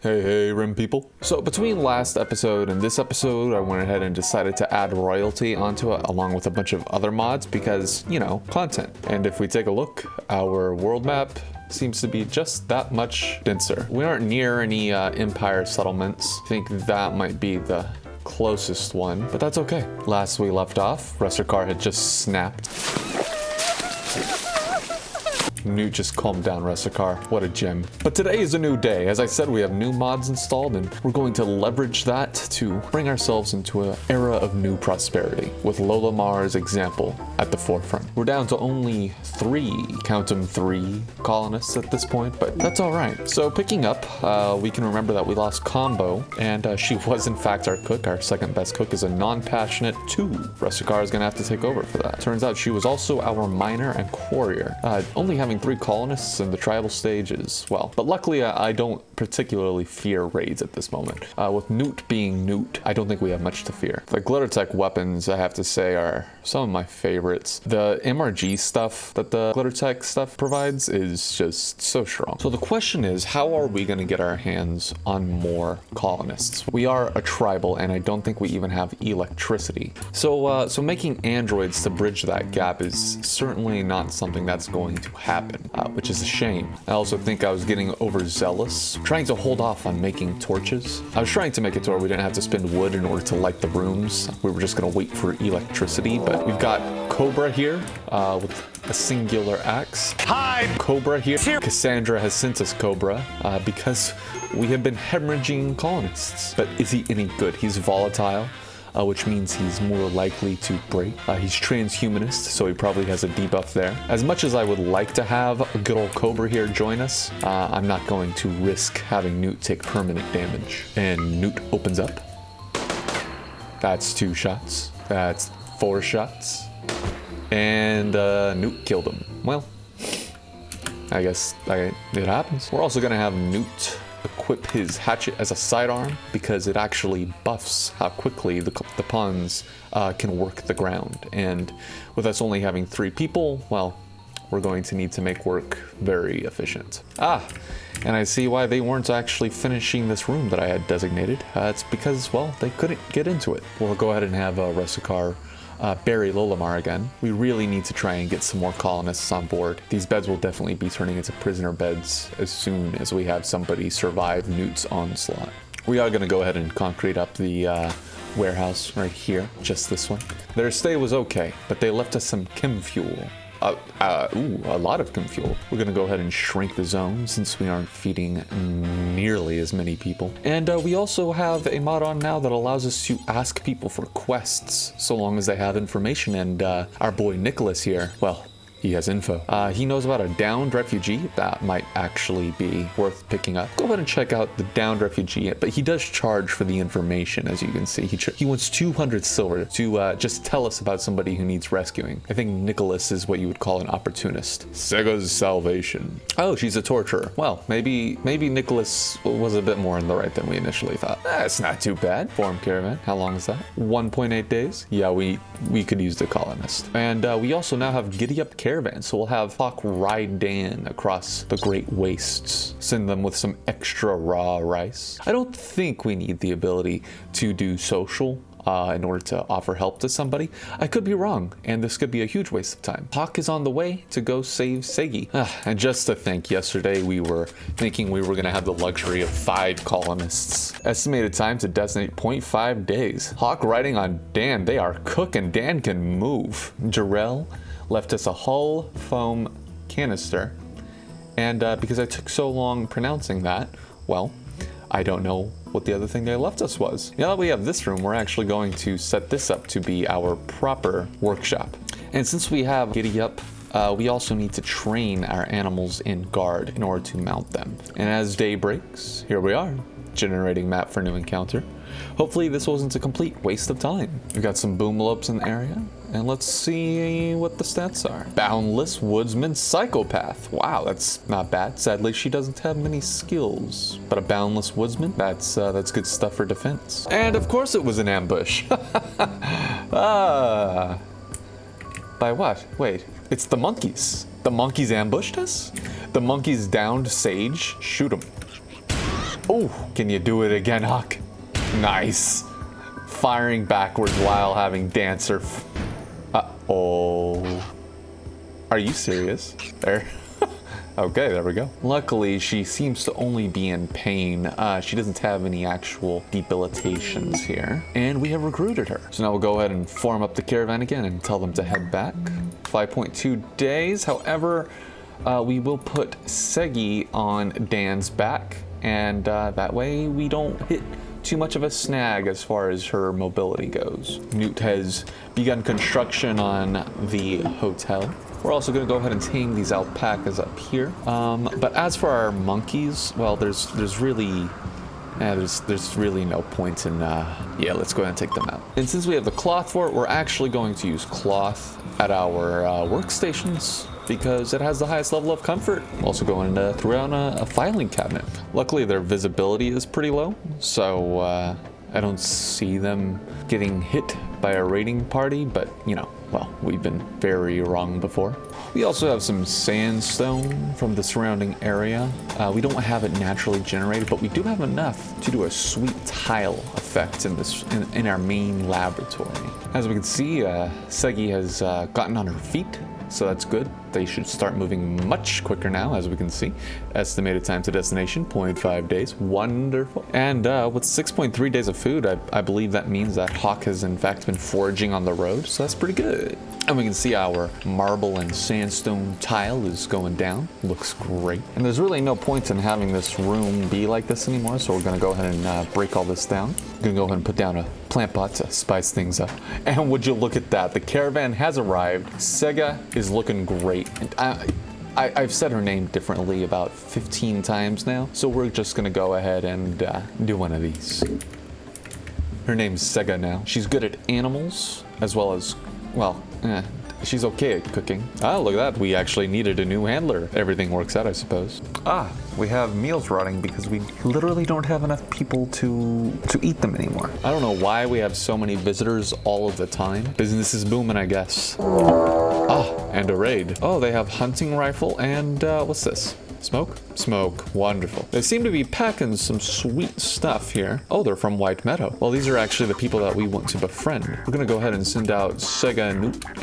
Hey, Rim people. So between last episode and this episode, I went ahead and decided to add royalty onto it along with a bunch of other mods because, you know, content. And if we take a look, our world map seems to be just that much denser. We aren't near any Empire settlements. I think that might be the closest one, but that's okay. Last we left off, Rusarkar had just snapped. Newt just calmed down Rusarkar. What a gem. But today is a new day. As I said, we have new mods installed and we're going to leverage that to bring ourselves into an era of new prosperity with Lolamar's example at the forefront. We're down to only count them three colonists at this point, but that's all right. So picking up, we can remember that we lost Combo and she was in fact our cook. Our second best cook is a non-passionate 2. Rusarkar is gonna have to take over for that. Turns out she was also our miner and quarrier. Only having 3 colonists in the tribal stage is, well, but luckily I don't particularly fear raids at this moment. With Newt being Newt, I don't think we have much to fear. The Glittertech weapons, I have to say, are some of my favorites. The MRG stuff that the Glittertech stuff provides is just so strong. So the question is, how are we gonna get our hands on more colonists? We are a tribal and I don't think we even have electricity. So making androids to bridge that gap is certainly not something that's going to happen. Which is a shame. I also think I was getting overzealous, trying to hold off on making torches. I was trying to make it to where we didn't have to spend wood in order to light the rooms. We were just gonna wait for electricity, but we've got Cobra here with a singular axe. Hi! Cobra here. Cassandra has sent us Cobra because we have been hemorrhaging colonists. But is he any good? He's volatile. Which means he's more likely to break. He's transhumanist, so he probably has a debuff there. As much as I would like to have a good old Cobra here join us, I'm not going to risk having Newt take permanent damage. And Newt opens up. That's 2 shots. That's 4 shots. And Newt killed him. Well, I guess it happens. We're also gonna have Newt equip his hatchet as a sidearm because it actually buffs how quickly the pawns can work the ground. And with us only having 3 people, well, we're going to need to make work very efficient. And I see why they weren't actually finishing this room that I had designated. It's because, well, they couldn't get into it. We'll go ahead and have Rusarkar bury Lolamar again. We really need to try and get some more colonists on board. These beds will definitely be turning into prisoner beds as soon as we have somebody survive Newt's onslaught. We are going to go ahead and concrete up the warehouse right here, just this one. Their stay was okay, but they left us some chem fuel. A lot of chem fuel. We're gonna go ahead and shrink the zone since we aren't feeding nearly as many people. And we also have a mod on now that allows us to ask people for quests so long as they have information. And our boy Nicholas here, well, he has info. He knows about a downed refugee that might actually be worth picking up. Go ahead and check out the downed refugee, but he does charge for the information, as you can see. He wants 200 silver to just tell us about somebody who needs rescuing. I think Nicholas is what you would call an opportunist. Sega's salvation. Oh, she's a torturer. Well, maybe Nicholas was a bit more in the right than we initially thought. That's not too bad. Form caravan. How long is that? 1.8 days? Yeah, we could use the colonist. And we also now have Giddy Up Caravan, so we'll have Hawk ride Dan across the Great Wastes, send them with some extra raw rice. I don't think we need the ability to do social in order to offer help to somebody. I could be wrong, and this could be a huge waste of time. Hawk is on the way to go save Segi. And just to think, yesterday we were thinking we were gonna have the luxury of 5 colonists. Estimated time to designate 0.5 days. Hawk riding on Dan, they are cooking. Dan can move. Jarrell left us a hull foam canister. And because I took so long pronouncing that, well, I don't know what the other thing they left us was. Now that we have this room, we're actually going to set this up to be our proper workshop. And since we have Giddy Up, we also need to train our animals in guard in order to mount them. And as day breaks, here we are, generating map for new encounter. Hopefully this wasn't a complete waste of time. We've got some boomlopes in the area, and let's see what the stats are. Boundless Woodsman Psychopath. Wow, that's not bad. Sadly, she doesn't have many skills, but a Boundless Woodsman, that's good stuff for defense. And of course it was an ambush. By what? Wait, it's the monkeys. The monkeys ambushed us? The monkeys downed Sage? Shoot them. Oh, Oh, can you do it again, Huck? Nice. Firing backwards while having dancer. Uh-oh. Are you serious? There. Okay, there we go. Luckily, she seems to only be in pain. She doesn't have any actual debilitations here. And we have recruited her. So now we'll go ahead and form up the caravan again and tell them to head back. 5.2 days. However, we will put Segi on Dan's back. And that way we don't hit too much of a snag as far as her mobility goes. Newt has begun construction on the hotel. We're also going to go ahead and tame these alpacas up here. But as for our monkeys, well, there's really no point in, yeah, let's go ahead and take them out. And since we have the cloth for it, we're actually going to use cloth at our workstations because it has the highest level of comfort. I'm also going to throw on a filing cabinet. Luckily, their visibility is pretty low, so I don't see them getting hit by a raiding party, but you know, well, we've been very wrong before. We also have some sandstone from the surrounding area. We don't have it naturally generated, but we do have enough to do a sweet tile effect in our main laboratory. As we can see, Segi has gotten on her feet, so that's good. They should start moving much quicker now, as we can see. Estimated time to destination, 0.5 days. Wonderful. And with 6.3 days of food, I believe that means that Hawk has in fact been foraging on the road, so that's pretty good. And we can see our marble and sandstone tile is going down. Looks great. And there's really no point in having this room be like this anymore, so we're gonna go ahead and break all this down. I'm gonna go ahead and put down a plant pot to spice things up. And would you look at that, the caravan has arrived. Sega is looking great. And I've said her name differently about 15 times now, so we're just gonna go ahead and do one of these. Her name's Sega now. She's good at animals, as well as, well, she's okay at cooking. Oh, look at that. We actually needed a new handler. Everything works out, I suppose. Ah, we have meals rotting because we literally don't have enough people to eat them anymore. I don't know why we have so many visitors all of the time. Business is booming, I guess. Ah, and a raid. Oh, they have hunting rifle and what's this? Smoke? Smoke. Wonderful. They seem to be packing some sweet stuff here. Oh, they're from White Meadow. Well, these are actually the people that we want to befriend. We're gonna go ahead and send out Sega and Newt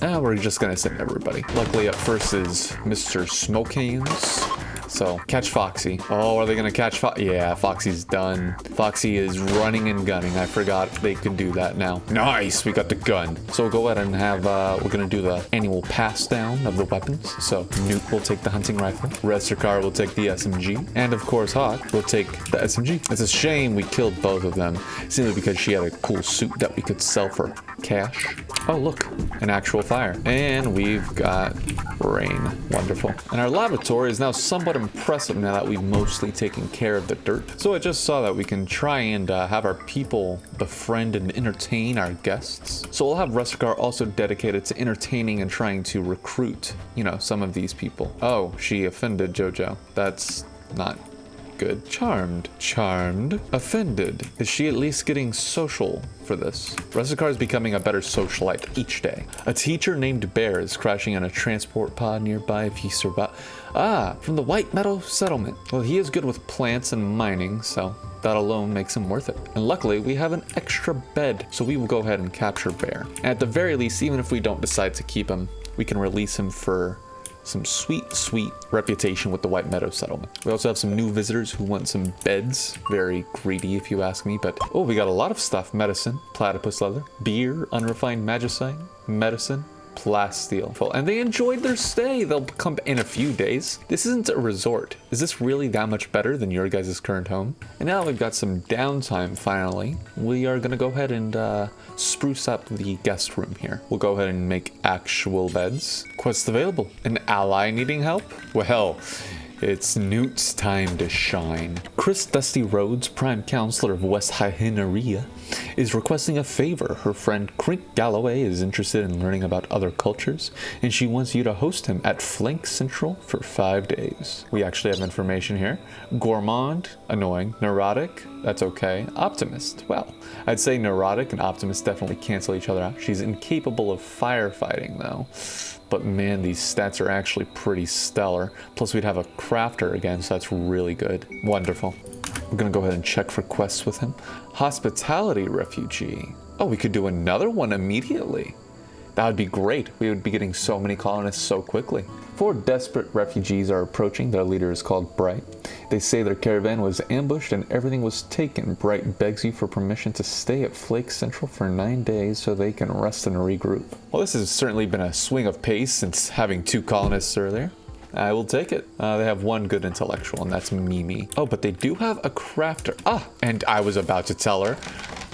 and we're just gonna send everybody. Luckily, up first is Mr. Smoke Hands. So, catch Foxy. Oh, are they gonna catch Yeah, Foxy's done. Foxy is running and gunning. I forgot they could do that now. Nice, we got the gun. So we'll go ahead and have, we're gonna do the annual pass down of the weapons. So, Newt will take the hunting rifle. Restakar will take the SMG. And of course, Hawk will take the SMG. It's a shame we killed both of them, simply because she had a cool suit that we could sell for cash. Oh, look, an actual fire. And we've got rain. Wonderful. And our laboratory is now somewhat impressive now that we've mostly taken care of the dirt. So I just saw that we can try and have our people befriend and entertain our guests. So we'll have Restakar also dedicated to entertaining and trying to recruit, you know, some of these people. Oh, she offended Jojo. That's not good. Charmed. Charmed. Offended. Is she at least getting social for this? Restakar is becoming a better socialite each day. A teacher named Bear is crashing in a transport pod nearby if he survives. Ah, from the White Meadow settlement. Well, he is good with plants and mining, so that alone makes him worth it. And luckily, we have an extra bed, so we will go ahead and capture Bear. And at the very least, even if we don't decide to keep him, we can release him for some sweet, sweet reputation with the White Meadow settlement. We also have some new visitors who want some beds. Very greedy, if you ask me, but oh, we got a lot of stuff. Medicine, platypus leather, beer, unrefined magicite, medicine, plasteel. And they enjoyed their stay. They'll come in a few days. This isn't a resort. Is this really that much better than your guys' current home? And now we've got some downtime finally. We are gonna go ahead and spruce up the guest room here. We'll go ahead and make actual beds. Quest available. An ally needing help? Well, it's Newt's time to shine. Chris Dusty Rhodes, Prime Counselor of West Hyhenaria, is requesting a favor. Her friend Crink Galloway is interested in learning about other cultures, and she wants you to host him at Flank Central for 5 days. We actually have information here. Gourmand, annoying. Neurotic, that's okay. Optimist, well, I'd say neurotic and optimist definitely cancel each other out. She's incapable of firefighting though. But man, these stats are actually pretty stellar. Plus we'd have a crafter again, so that's really good. Wonderful. We're gonna go ahead and check for quests with him. Hospitality refugee. Oh, we could do another one immediately. That would be great. We would be getting so many colonists so quickly. 4 desperate refugees are approaching. Their leader is called Bright. They say their caravan was ambushed and everything was taken. Bright begs you for permission to stay at Flake Central for 9 days so they can rest and regroup. Well, this has certainly been a swing of pace since having 2 colonists earlier. I will take it. They have 1 good intellectual, and that's Mimi. Oh, but they do have a crafter. Ah, and I was about to tell her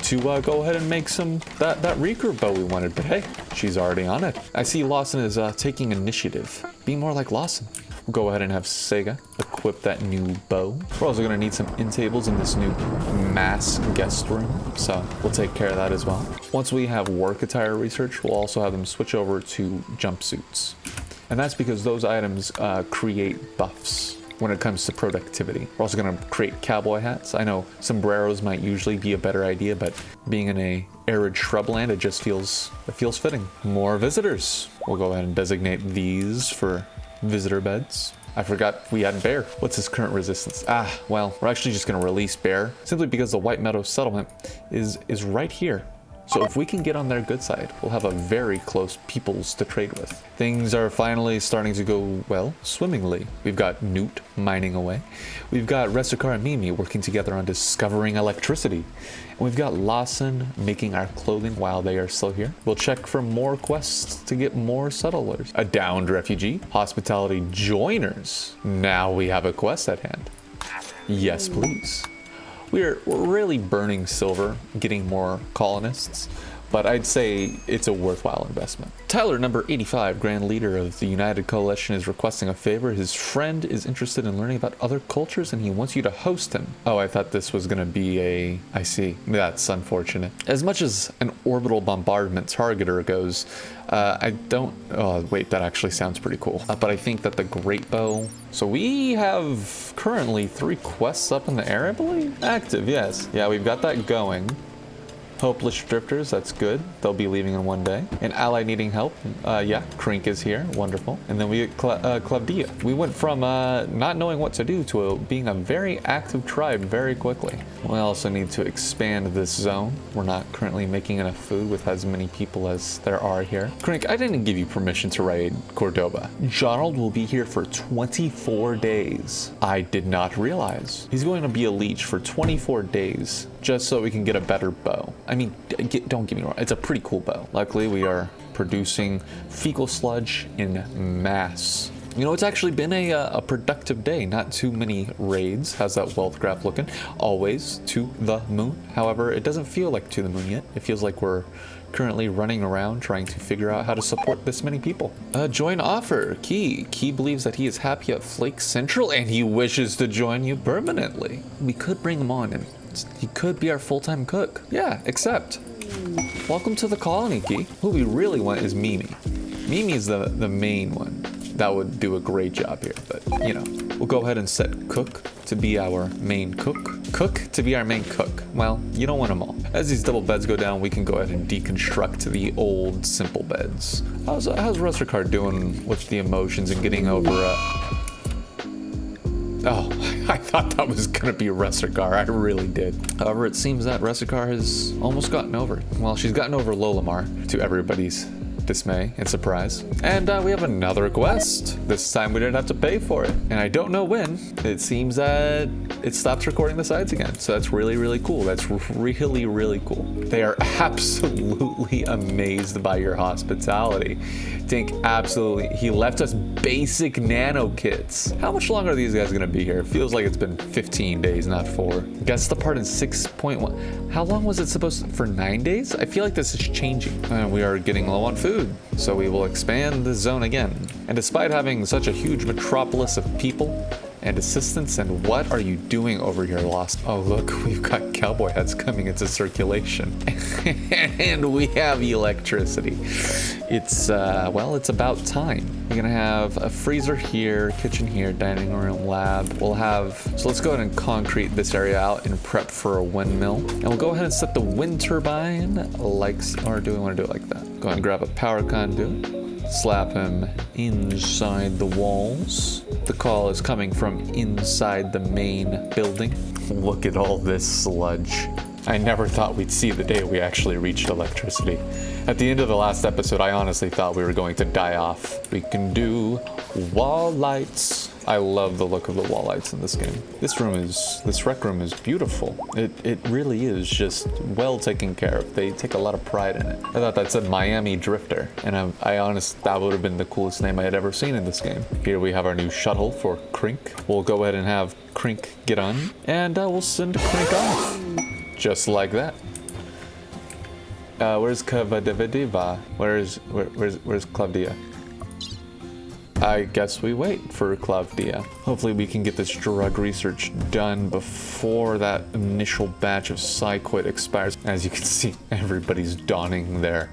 to go ahead and make that recruit bow we wanted, but hey, she's already on it. I see Lawson is taking initiative. Be more like Lawson. We'll go ahead and have Sega equip that new bow. We're also gonna need some end tables in this new mass guest room, so we'll take care of that as well. Once we have work attire research, we'll also have them switch over to jumpsuits. And that's because those items create buffs when it comes to productivity. We're also gonna create cowboy hats. I know sombreros might usually be a better idea, but being in a arid shrubland, it feels fitting. More visitors. We'll go ahead and designate these for visitor beds. I forgot we had Bear. What's his current resistance? Ah, well, we're actually just gonna release Bear simply because the White Meadow settlement is right here. So if we can get on their good side, we'll have a very close peoples to trade with. Things are finally starting to go, well, swimmingly. We've got Newt mining away. We've got Resukar and Mimi working together on discovering electricity. And we've got Lawson making our clothing while they are still here. We'll check for more quests to get more settlers. A downed refugee, hospitality joiners. Now we have a quest at hand. Yes, please. We're really burning silver, getting more colonists, but I'd say it's a worthwhile investment. Tyler, number 85, Grand Leader of the United Coalition, is requesting a favor. His friend is interested in learning about other cultures and he wants you to host him. Oh, I thought this was gonna be I see. That's unfortunate. As much as an orbital bombardment targeter goes, oh wait, that actually sounds pretty cool. But I think that the Great Bow, so we have currently 3 quests up in the air, I believe? Active, yes. Yeah, we've got that going. Hopeless Drifters, that's good. They'll be leaving in 1 day. An ally needing help, yeah, Krink is here, wonderful. And then we get Clavdia. We went from not knowing what to do to being a very active tribe very quickly. We also need to expand this zone. We're not currently making enough food with as many people as there are here. Krink, I didn't give you permission to raid Cordoba. Jonald will be here for 24 days. I did not realize. He's going to be a leech for 24 days just so we can get a better bow. I mean, don't get me wrong, it's a pretty cool bow. Luckily, we are producing fecal sludge in mass. You know, it's actually been a productive day. Not too many raids. How's that wealth graph looking? Always to the moon. However, it doesn't feel like to the moon yet. It feels like we're currently running around trying to figure out how to support this many people. Join offer. Key believes that he is happy at Flake Central and he wishes to join you permanently. We could bring him on and he could be our full-time cook. Yeah, accept. Welcome to the colony, Key. Who we really want is Mimi. Mimi is the main one. That would do a great job here, but you know. We'll go ahead and set Cook to be our main cook. Cook to be our main cook. Well, you don't want them all. As these double beds go down, we can go ahead and deconstruct the old simple beds. How's Rusricard doing with the emotions and getting over Oh, I thought that was gonna be Resukar. I really did. However, it seems that Resukar has almost gotten over it. Well, she's gotten over Lolamar, to everybody's dismay and surprise. And we have another quest. This time we didn't have to pay for it. And I don't know when. It seems that it stops recording the sides again. So that's really, really cool. That's really, really cool. They are absolutely amazed by your hospitality. Dink, absolutely. He left us basic nano kits. How much longer are these guys gonna be here? It feels like it's been 15 days, not 4. Guess the part in 6.1. How long was it supposed to, for 9 days? I feel like this is changing. And we are getting low on food. So we will expand the zone again. And despite having such a huge metropolis of people and assistants, and what are you doing over here, Lost? Oh, look, we've got cowboy hats coming into circulation. And we have electricity. It's, well, it's about time. We're gonna have a freezer here, kitchen here, dining room, lab. We'll have, so let's go ahead and concrete this area out and prep for a windmill. And we'll go ahead and set the wind turbine like, or do we wanna do it like that? Go ahead and grab a power conduit. slap him inside the walls. The call is coming from inside the main building. Look at all this sludge. I never thought we'd see the day we actually reached electricity. At the end of the last episode, I honestly thought we were going to die off. We can do wall lights. I love the look of the wall lights in this game. This rec room is beautiful. It really is just well taken care of. They take a lot of pride in it. I thought that said Miami Drifter, and I honestly, that would have been the coolest name I had ever seen in this game. Here we have our new shuttle for Crink. We'll go ahead and have Crink get on, and we'll send Crink off. Just like that. Where's Kavadiva? Where's Clavdia? I guess we wait for Clavdia. Hopefully we can get this drug research done before that initial batch of Psyquid expires. As you can see, everybody's donning their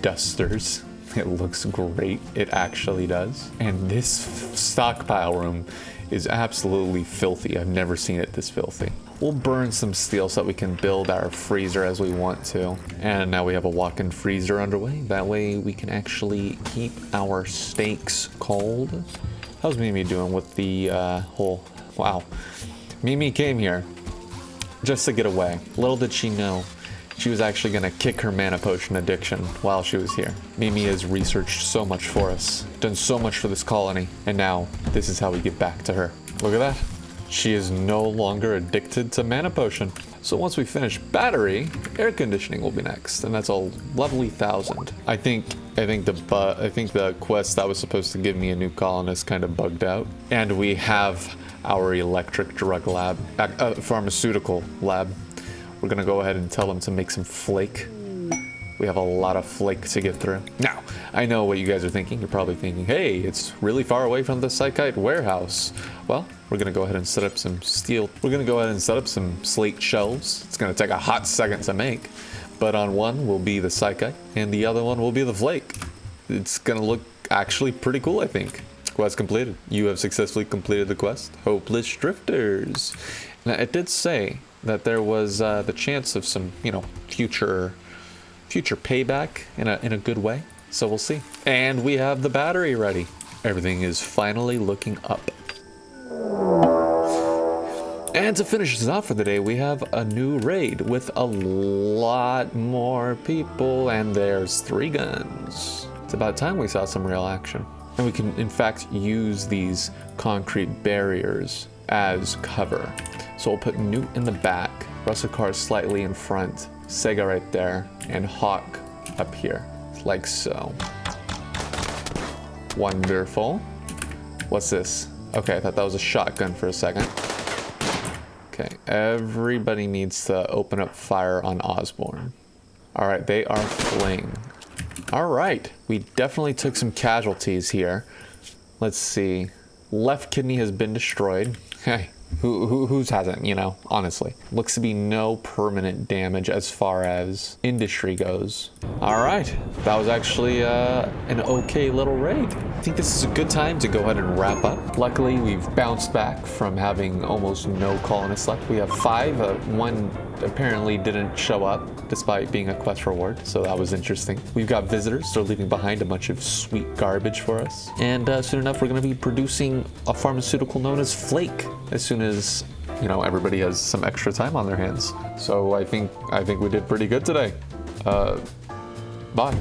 dusters. It looks great. It actually does. And this stockpile room is absolutely filthy. I've never seen it this filthy. We'll burn some steel so that we can build our freezer as we want to. And now we have a walk-in freezer underway. That way we can actually keep our steaks cold. How's Mimi doing with the whole... Wow. Mimi came here just to get away. Little did she know she was actually gonna kick her mana potion addiction while she was here. Mimi has researched so much for us, done so much for this colony, and now this is how we get back to her. Look at that. She is no longer addicted to mana potion. So once we finish battery, air conditioning will be next, and that's a lovely 1,000. I think the quest that was supposed to give me a new colonist kind of bugged out, and we have our electric drug lab, pharmaceutical lab. We're gonna go ahead and tell them to make some flake. We have a lot of flake to get through. Now, I know what you guys are thinking. You're probably thinking, hey, it's really far away from the Psychite warehouse. Well, we're gonna go ahead and set up some steel. We're gonna go ahead and set up some slate shelves. It's gonna take a hot second to make, but on one will be the Psychite and the other one will be the flake. It's gonna look actually pretty cool, I think. Quest completed. You have successfully completed the quest. Hopeless Drifters. Now, it did say that there was the chance of some, future payback in a good way. So we'll see. And we have the battery ready. Everything is finally looking up. And to finish this off for the day, we have a new raid with a lot more people, and there's 3 guns. It's about time we saw some real action. And we can, in fact, use these concrete barriers as cover. So we'll put Newt in the back, Russakar slightly in front, Sega right there, and Hawk up here, like so. Wonderful. What's this? Okay, I thought that was a shotgun for a second. Okay, everybody needs to open up fire on Osborne. All right, they are fleeing. All right, we definitely took some casualties here. Let's see. Left kidney has been destroyed. Hey. Whose hasn't, honestly. Looks to be no permanent damage as far as industry goes. All right, that was actually an okay little raid. I think this is a good time to go ahead and wrap up. Luckily, we've bounced back from having almost no colonists left. We have 5, one apparently didn't show up despite being a quest reward, so that was interesting. We've got visitors, they're leaving behind a bunch of sweet garbage for us. And soon enough, we're gonna be producing a pharmaceutical known as Flake as soon as, everybody has some extra time on their hands. So I think we did pretty good today. Bye.